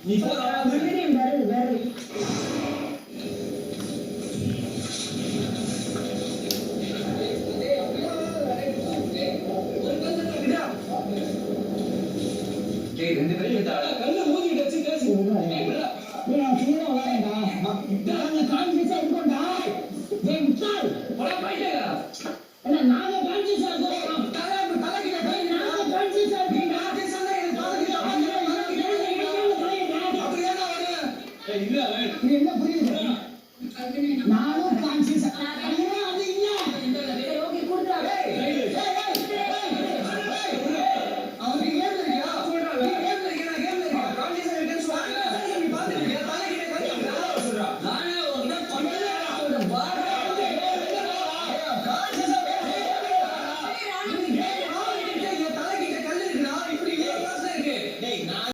நீ போடா வேற டேய் ரெண்டு பேரும் கல்ல மோதிட்டு வச்சு பேசி நான் சும்மா வரேன்டா நான் கான்ஃபிடன்ஸா இருக்கேன்டா டேய் முத்தாள் போடா போய்டா என்ன நாங்க கான்ஃபிடன்ஸா இருக்கோம் தலைக்கு கை நாங்க கான்ஃபிடன்ஸா இருக்கோம் நான் சொன்னா எனக்கு தலைக்கு அப்படியே நான் வரேன் ஏய் இல்ல நீ என்ன